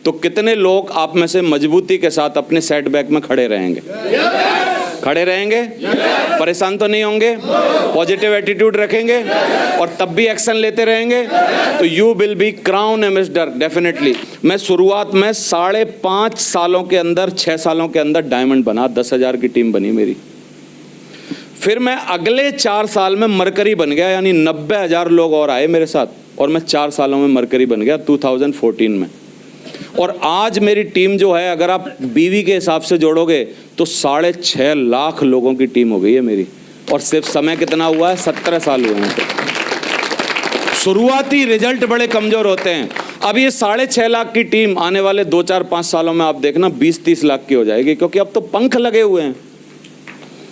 तो कितने लोग आप में से मजबूती के साथ अपने सेटबैक में खड़े रहेंगे? खड़े रहेंगे, परेशान तो नहीं होंगे, पॉजिटिव एटीट्यूड रखेंगे और तब भी एक्शन लेते रहेंगे, तो you will be crown ambassador definitely. मैं शुरुआत में 5.5 सालों के अंदर, 6 सालों के अंदर डायमंड बना, 10,000 की टीम बनी मेरी। फिर मैं अगले 4 साल में मरकरी बन गया, यानी 90,000 लोग और आए मेरे साथ, और मैं 4 सालों में मरकरी बन गया 2014 में। और आज मेरी टीम जो है, अगर आप बीवी के हिसाब से जोड़ोगे तो 6.5 लाख लोगों की टीम हो गई है मेरी। और सिर्फ समय कितना हुआ है? 17 साल हुए हैं। शुरुआती रिजल्ट बड़े कमजोर होते हैं। अब ये 6.5 लाख की टीम आने वाले 2, 4, 5 सालों में आप देखना 20-30 लाख की हो जाएगी, क्योंकि अब तो पंख लगे हुए हैं।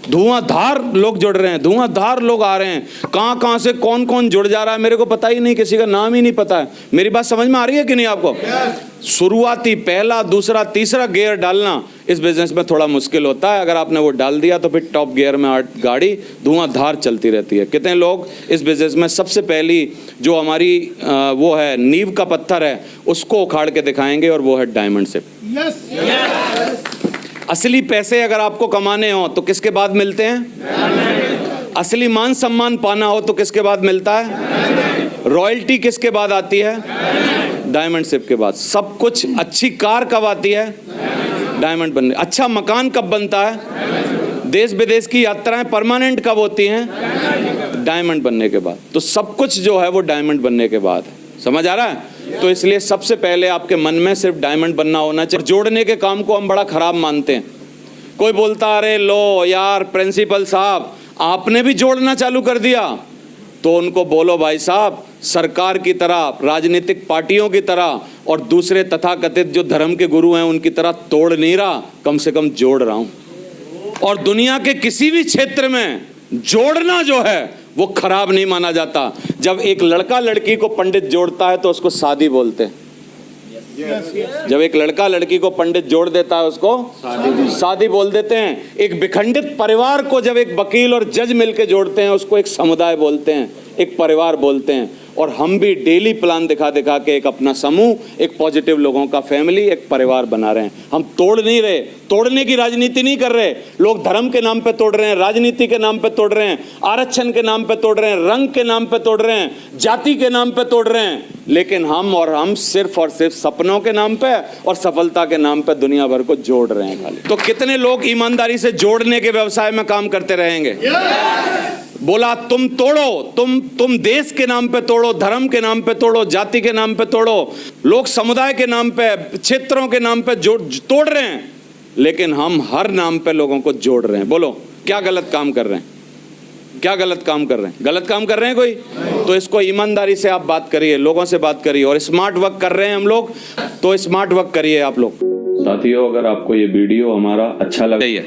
धुआंधार लोग जुड़ रहे हैं, धुआंधार लोग आ रहे हैं। कहां कहां से कौन कौन जुड़ जा रहा है मेरे को पता ही नहीं, किसी का नाम ही नहीं पता है। मेरी बात समझ में आ रही है कि नहीं आपको? शुरुआती पहला, दूसरा, तीसरा गियर डालना इस बिजनेस में थोड़ा मुश्किल होता है। अगर आपने वो डाल दिया तो फिर टॉप गियर में गाड़ी धुआंधार चलती रहती है। कितने लोग इस बिजनेस में सबसे पहली जो हमारी वो है नींव का पत्थर है, उसको उखाड़ के दिखाएंगे, और वो है डायमंड शिप। असली पैसे अगर आपको कमाने हो तो किसके बाद मिलते हैं? असली मान सम्मान पाना हो तो किसके बाद मिलता है? रॉयल्टी किसके बाद आती है? डायमंड शिप के बाद। सब कुछ, अच्छी कार कब आती है? डायमंड बनने। अच्छा मकान कब बनता है? देश विदेश की यात्राएं परमानेंट कब होती हैं? डायमंड बनने के बाद। तो सब कुछ जो है वो डायमंड बनने के बाद है। समझ आ रहा है? तो इसलिए सबसे पहले आपके मन में सिर्फ डायमंड बनना होना चाहिए। जोड़ने के काम को हम बड़ा खराब मानते हैं। कोई बोलता अरे लो यार प्रिंसिपल साहब आपने भी जोड़ना चालू कर दिया, तो उनको बोलो भाई साहब, सरकार की तरह, राजनीतिक पार्टियों की तरह और दूसरे तथाकथित जो धर्म के गुरु हैं उनकी तरह तोड़ नहीं रहा, कम से कम जोड़ रहा हूं। और दुनिया के किसी भी क्षेत्र में जोड़ना जो है वो खराब नहीं माना जाता। जब एक लड़का लड़की को पंडित जोड़ता है तो उसको शादी बोलते हैं। जब एक लड़का लड़की को पंडित जोड़ देता है उसको शादी बोल देते हैं। एक विखंडित परिवार को जब एक वकील और जज मिलकर जोड़ते हैं उसको एक समुदाय बोलते हैं, एक परिवार बोलते हैं। और हम भी डेली प्लान दिखा दिखा के एक अपना समूह, एक पॉजिटिव लोगों का फैमिली, एक परिवार बना रहे हैं। हम तोड़ नहीं रहे, तोड़ने की राजनीति नहीं कर रहे। लोग धर्म के नाम पे तोड़ रहे हैं, राजनीति के नाम पे तोड़ रहे हैं, आरक्षण के नाम पे तोड़ रहे हैं, रंग के नाम पे तोड़ रहे हैं, जाति के नाम पे तोड़ रहे हैं। लेकिन हम सिर्फ और सिर्फ सपनों के नाम पे और सफलता के नाम पे दुनिया भर को जोड़ रहे हैं खाली। तो कितने लोग ईमानदारी से जोड़ने के व्यवसाय में काम करते रहेंगे? बोला तुम तोड़ो, तुम देश के नाम पे तोड़ो, धर्म के नाम पे तोड़ो, जाति के नाम पे तोड़ो, लोग समुदाय के नाम पे, क्षेत्रों के नाम पे तोड़ रहे हैं, लेकिन हम हर नाम पे लोगों को जोड़ रहे हैं। बोलो क्या गलत काम कर रहे हैं? क्या गलत काम कर रहे हैं? गलत काम कर रहे हैं कोई? तो इसको ईमानदारी से आप बात करिए, लोगों से बात करिए। और स्मार्ट वर्क कर रहे हैं हम लोग, तो स्मार्ट वर्क करिए आप लोग। साथियों, अगर आपको ये वीडियो हमारा अच्छा लगा है,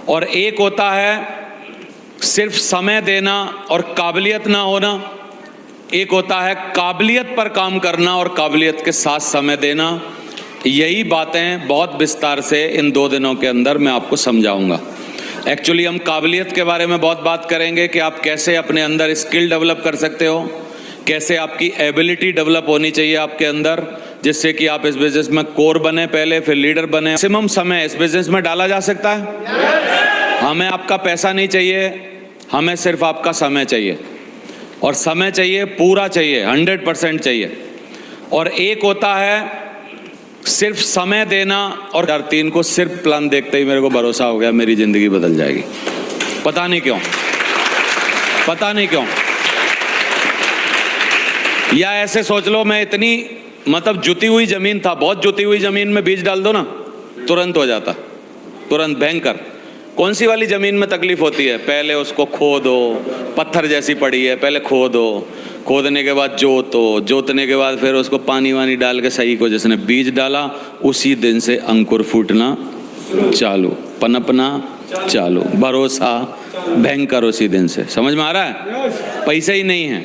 और एक होता है सिर्फ समय देना और काबिलियत ना होना, एक होता है काबिलियत पर काम करना और काबिलियत के साथ समय देना। यही बातें बहुत विस्तार से इन 2 दिनों के अंदर मैं आपको समझाऊंगा। एक्चुअली हम काबिलियत के बारे में बहुत बात करेंगे कि आप कैसे अपने अंदर स्किल डेवलप कर सकते हो, कैसे आपकी एबिलिटी डेवलप होनी चाहिए आपके अंदर, जिससे कि आप इस बिजनेस में कोर बने पहले, फिर लीडर बने। मैक्सिमम समय इस बिजनेस में डाला जा सकता है। हमें आपका पैसा नहीं चाहिए, हमें सिर्फ आपका समय चाहिए, और समय चाहिए पूरा चाहिए, 100% चाहिए। और एक होता है सिर्फ समय देना, और 3 को सिर्फ प्लान देखते ही मेरे को भरोसा हो गया मेरी जिंदगी बदल जाएगी। पता नहीं क्यों, पता नहीं क्यों। या ऐसे सोच लो, मैं इतनी मतलब जुती हुई जमीन था, बहुत जुती हुई जमीन में बीज डाल दो ना, तुरंत हो जाता, तुरंत भयंकर। कौन सी वाली जमीन में तकलीफ होती है? पहले उसको खोदो, पत्थर जैसी पड़ी है, पहले खोदो, खोदने के बाद जोतो, जोतने के बाद फिर उसको पानी वानी डाल के सही को, जिसने बीज डाला उसी दिन से अंकुर फूटना चालू, पनपना चालू, भरोसा भयंकर उसी दिन से। समझ में आ रहा है? पैसे ही नहीं है,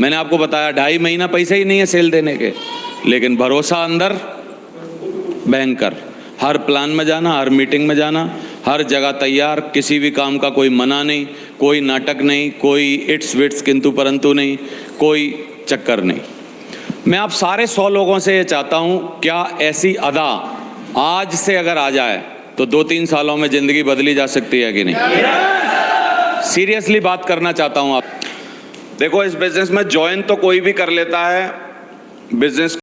मैंने आपको बताया 2.5 महीना पैसे ही नहीं है सेल देने के, लेकिन भरोसा अंदर भयंकर। हर प्लान में जाना, हर मीटिंग में जाना, हर जगह तैयार, किसी भी काम का कोई मना नहीं, कोई नाटक नहीं, कोई इट्स विट्स किंतु परंतु नहीं, कोई चक्कर नहीं। मैं आप सारे 100 लोगों से ये चाहता हूं, क्या ऐसी अदा आज से अगर आ जाए तो 2-3 सालों में जिंदगी बदली जा सकती है कि नहीं? सीरियसली बात करना चाहता हूं आप। देखो, इस बिजनेस में ज्वाइन तो कोई भी कर लेता है, बिजनेस